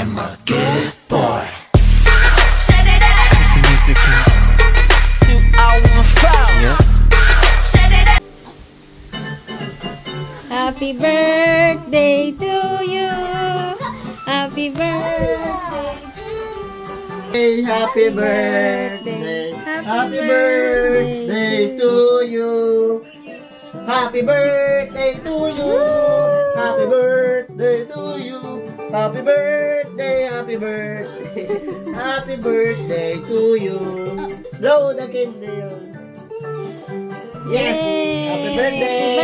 I'm a good boy. Cut the music up. 2-hour-5. Yeah. Happy birthday to you. Happy birthday to you. Happy birthday. Happy birthday to you. Happy birthday to you. Happy birthday to you. Happy birthday, happy birthday. Happy birthday to you. Blow the candle. Yes. Yay! Happy birthday.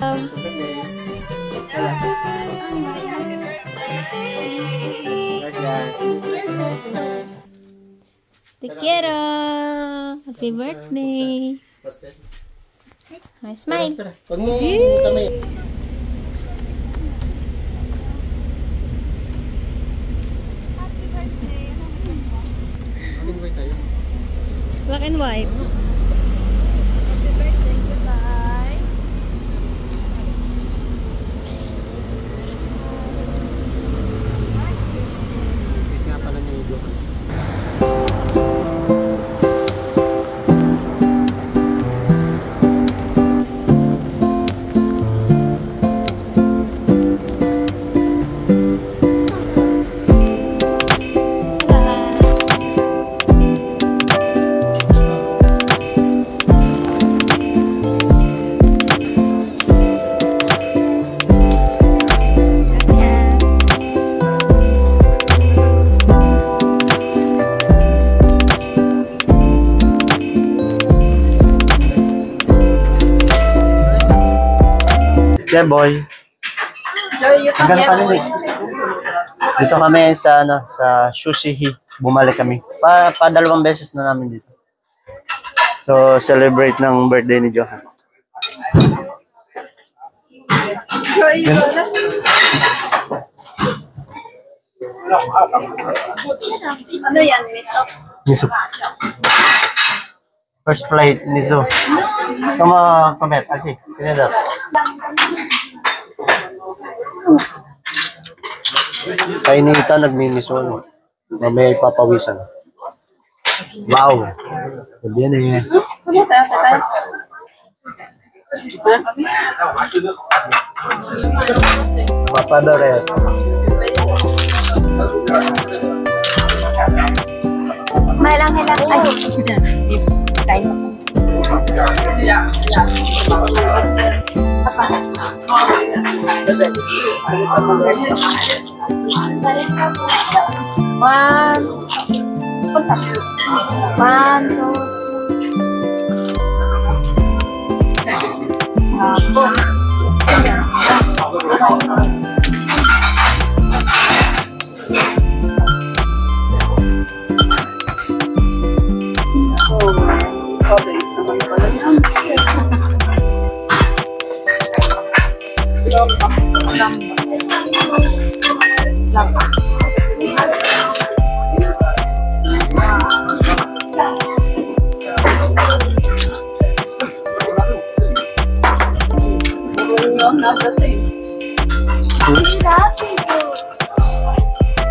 Happy birthday. Te quiero. Happy birthday. Smile. Pag mo kamay. Black and white. Happy birthday, goodbye. Nga pala niya yung Yeah, boy. Hanggang palinig. Dito kami sa sa Sushihi. Bumalik kami. Dalawang beses na namin dito. So, celebrate ng birthday ni Johan. Ano yan, miso? Miso. First flight, miso. Comment, Alsi. Pinadap. Kainita nagmimiso. Mamaya ipapawisan. Wow. Sabi yan eh. Papadore. Mailang. Ay,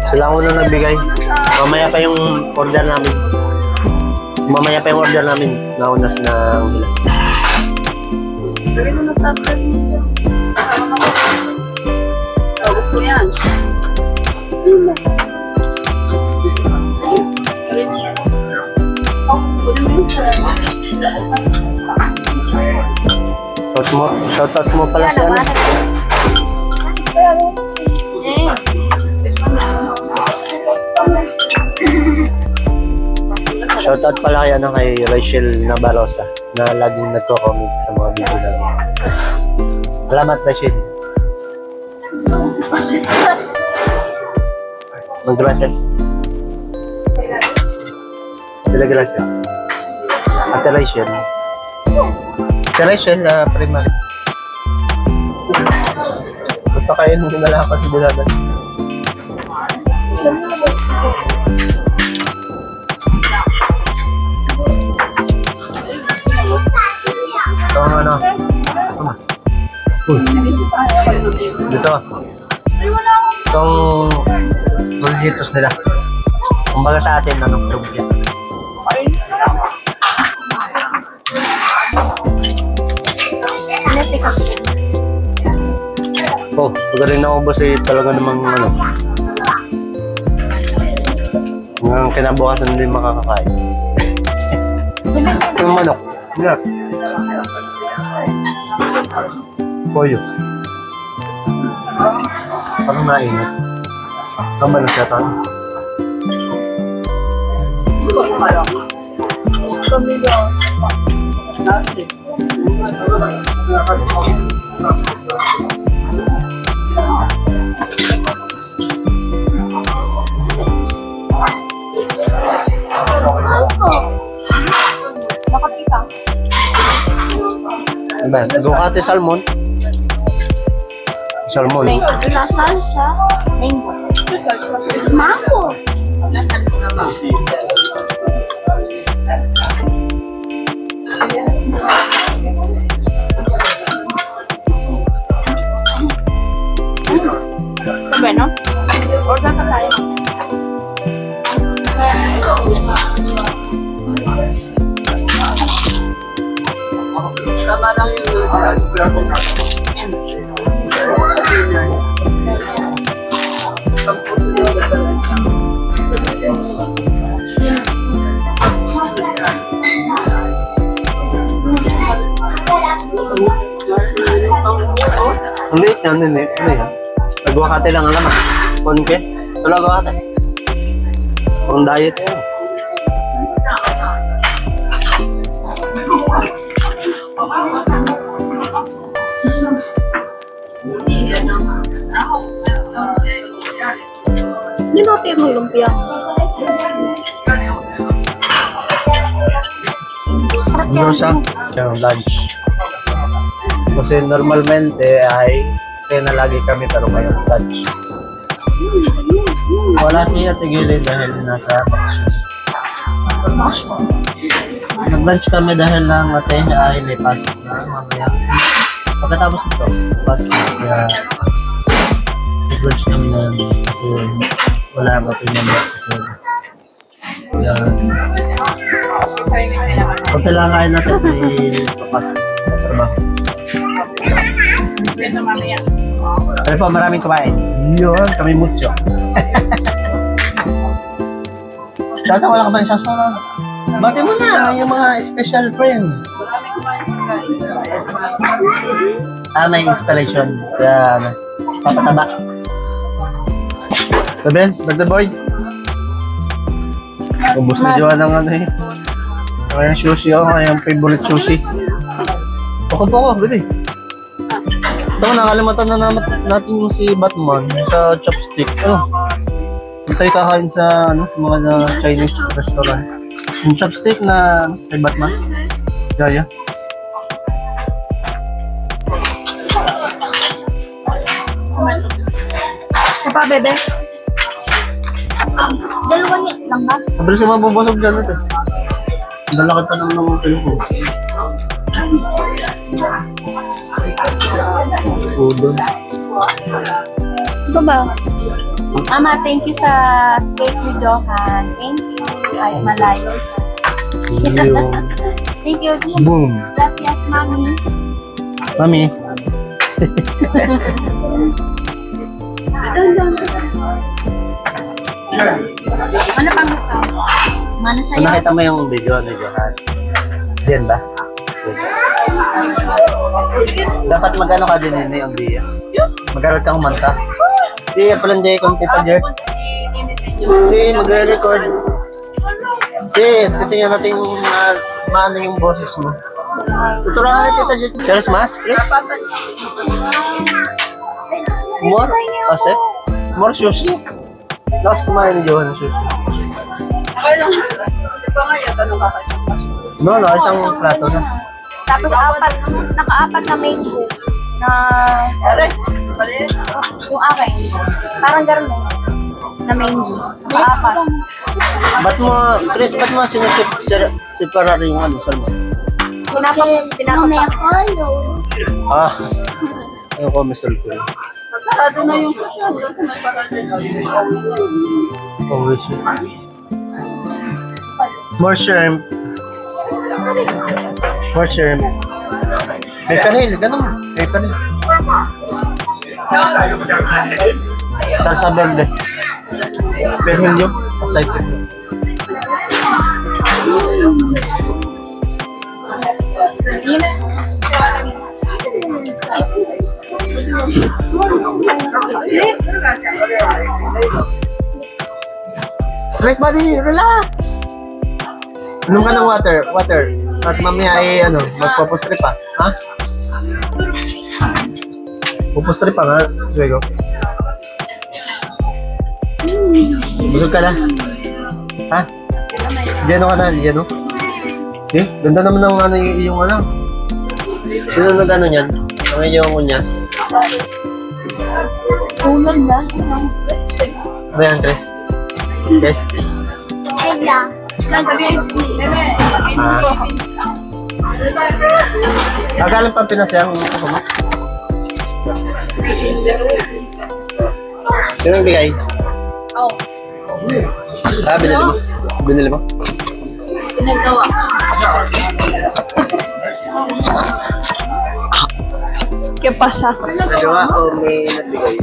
Sila ang unang nagbigay. Mamaya pa yung order namin. Nauna na sila. gusto yan. Shoutout mo pala si ano? Shoutout pala kay Rachel Nabarosa na laging nagko-comment sa mga video namin. Salamat, Rachel. Mag-gracias. Gracias. Ate Rachel. Ate Rachel, prima. Basta kayo nung nalakas sa dalagan. Ito ano? Dito. Itong Doritos nila. Kumbaga sa atin, anong Doritos? Oh, pag rin naubos eh, talaga namang ano. Ang kinabukasan hindi makakakain. Yung manok. Yeah. Pollo. Parang nainit. Tama na siya tayo. Ducati salmon. Salmon. La salsa. Mango. Mango. Bueno, order na tayo. Tama lang Ang liit yan din eh. Ano yan? Nagwakate lang ang laman. Konke. So nagwakate. Pang diet yan. Hindi mo kayo ng lumpia. Dosa. Yung lunch. Kasi normalmente ay sena lagi kami pero ngayon lunch. Wala siya tigilin dahil nasa bakasyon. Nag-lunch kami dahil lang ate ay may pasok na mamaya. Pagkatapos ito, pasok na kaya nag-lunch kami na kasi wala ang ate niya sa sena. Pag kailangan natin ay papasok sa trabaho. Pero po, maraming kumain. Yun, kami mucho. Data wala ka ba yung sasama? Bati mo na yung mga special friends. May inspiration. Kaya, papataba. Sabihin, Brother Boy. Ubus na diwa ng ano eh. Ang sushi ako, ang favorite sushi. Poko, bili. Ito, nakalimutan na natin yung si Batman sa chopstick. Ano? Tayo kakain sa, sa mga Chinese restaurant. Yung chopstick na kay Batman. Gaya. Sa pa, bebe? Dalawa niya lang ba? Mabilis yung mabubusog dyan ito. Dalakad pa naman ng pilo ko. Udon. Ito ba? Ama, thank you sa cake ni Johan. Thank you. Ay, malayo. Thank you. Boom. Gracias, Mami. Mami. Ano pang gusto? Mana Kung sa'yo? nakita mo yung video ni Johan. Yan ba? Dapat magano ka din yun yung video. Mag-aral kang umanta. Si Apalande kong Tita Jer. Si magre-record. Si titingnan natin yung maano yung boses mo. Tuturuan natin Tita Jer. Cheers, mas, please. More? Ase? More sushi? Lakas kumain ni Johan ng sushi. No, isang plato na. Tapos naka-apat na mango na yung akin. Parang gano'n eh. Na mango. Naka-apat. Ba't mo, Chris, ba't mo sinasipara rin yung salmon? Pinapag. Ayoko, may salpo rin. Sarado na yung social doon sa may parada. Always. More shrimp. More shrimp. May panil, ganun. May panil. Salsa verde. Panil yun. Aside ko. Yun na. Straight body, relax! Inom ka ng water. At mamaya ay magpapostrip pa. Ha? Pupostrip pa nga. Sige ko. Busog ka na? Ha? Liano ka na, liano? Sige, ganda naman ng yung Sino nag niyan? Ang iyong unyas? Ulan ba? Ano yan, Chris? Yes? Kaya. Nagalang pang Pinas yan. Ako mo? Sino ang bigay? Oh, Binili mo? Binili mo? pinagawa. Kaya pasa. Nagawa o may nagbigay?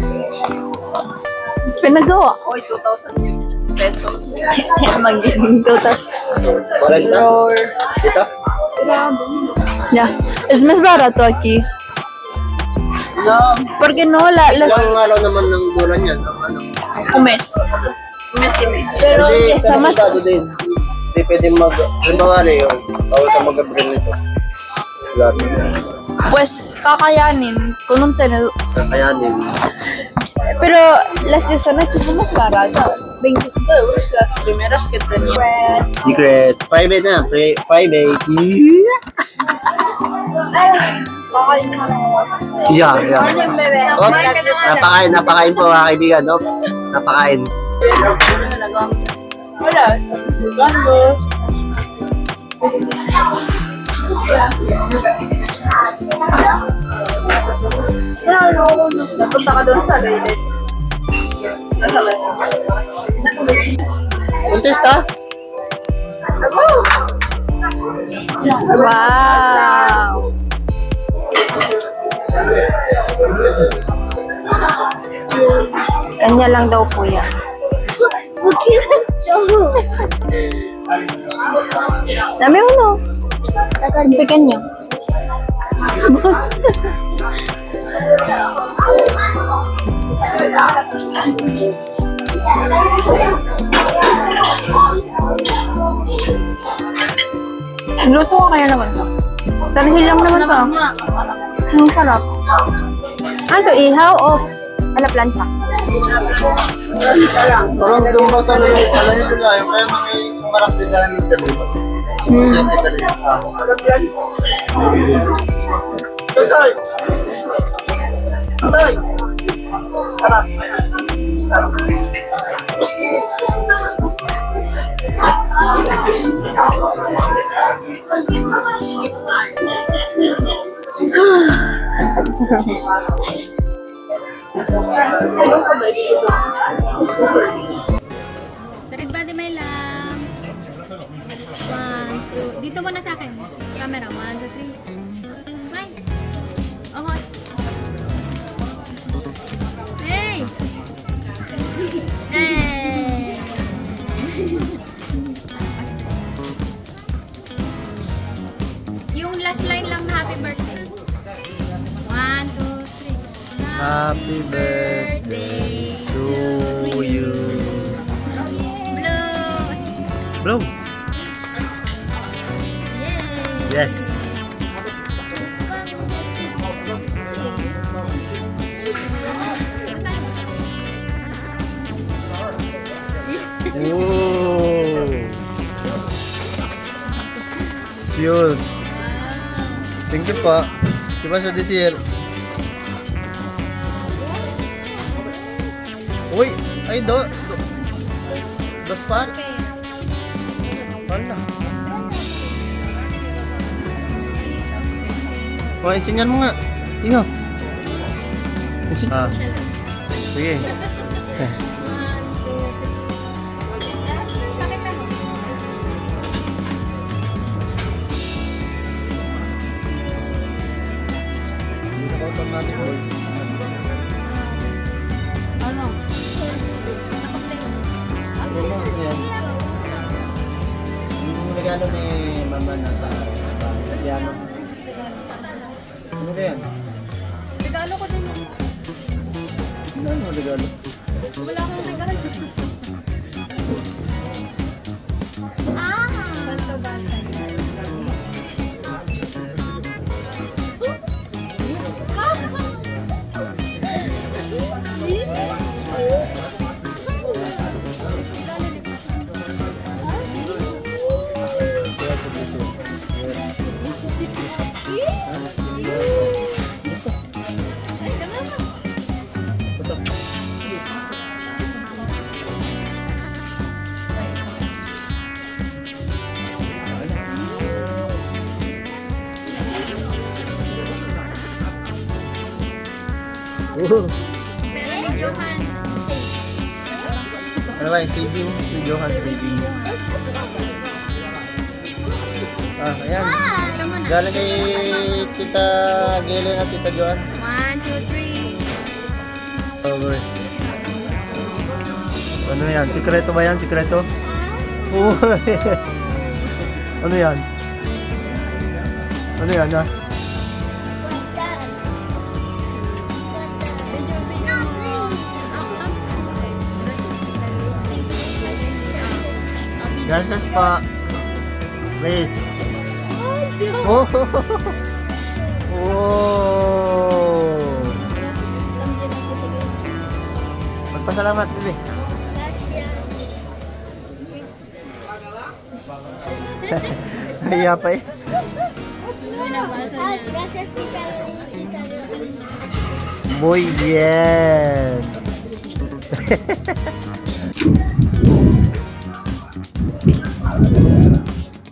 Pinagawa. Oy, 2,000 pesos. Magiging total. Walang na? Dito? Ya. Es más barato aquí. No, Porque no, las Ilang araw naman ng bulan yan? un mes. mesime. Pero Hindi, está más. limitado din. Hindi pwede halimbawa yun. Bawal ka mag-abrin nito. Grabe. Pues kakayanin con un tenedor. Kakayanin. Pero las que están aquí son más baratas. 25 euros las primeras que tenía. Secret. Private na. Private. Yeah. Morning, bebe. Oh, napakain po mga kaibigan. No? Napakain. Hola, estamos jugando. Napunta ka doon sa Leyte. Contesta. Wow. Kanya lang daw po yan. Dami uno. Pequeño. Luto ko kaya naman to. Tanahil lang naman to. Ang sarap. Ano to, ihaw o ala plancha? Parang doon ba sa alam niyo ko lang. Kaya may sumarap din dahil yung dalawa. Tarik ba di may lang? 1, 2. Dito muna sa akin. Camera. 1, 2, 3. Hi. Ohos. Hey! Hey! Yung last line lang na happy birthday. 1, 2, 3. Happy birthday to you. Blue. Bro. Yay! Yes. Oh. Cheers. Thank you pa. Diba sa dessert? Uy, ay dos par. Wala. Wah, isingan mo nga. Iyo. Isin. Sige. 1, 2, 3. Pakita mo. Hindi na automatic voice. Ano? Naka-play. Ano yan? Yung regalo ni mama na sa bahay. Piano. Ano ba yan? Regalo ko din. Ano yung regalo? Wala akong regalo. Banto-banta. Pera ni Johan. Ano ba yung savings ni Johan? Savings. Ayan. Ito muna. Galing kay Tita Galen at Tita Johan. 1, 2, 3. Over. Ano yan? Sikreto ba yan? Sikreto? Oo. Ano yan? Ano yan ha? Gracias pa. Please. Oh. Oh. Magpasalamat, Bibi. Nahiya pa eh. Gracias, tita. Muy bien.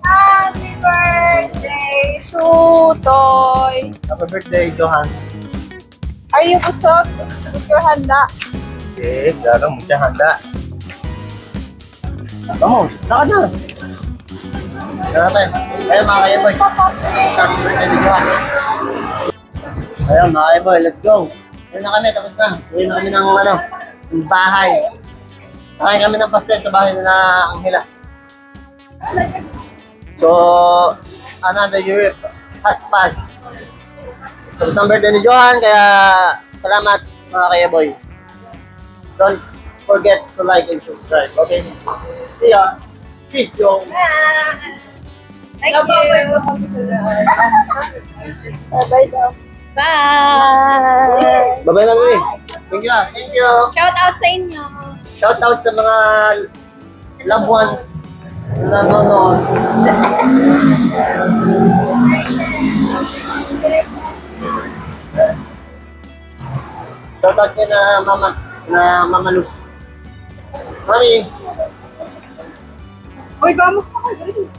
Happy birthday, Sutoy! Happy birthday, Johan. Are you busog? With your handa? Okay, darang mo siya handa. Vamos, saka na. Tara tayo. Ayun mga kaya-boy. Happy birthday ni Johan. Ayun mga kaya-boy, let's go. Ayun na kami, tapos na. Ayun na kami ng ng bahay. Kakain kami ng pastel sa bahay na Anghela. So, another year has passed. Tapos ang birthday ni Johan, kaya salamat mga kaya-boy. Don't forget to like and subscribe. Okay? See ya. Peace, yo. Thank you! Bye-bye daw. Bye! Bye-bye na, baby. Thank you, ah. Thank you. Shout out sa inyo. Shout out sa mga loved ones na nanonood. Shout out kay na Mama Luz. Mami. Uy, vamos na kayo.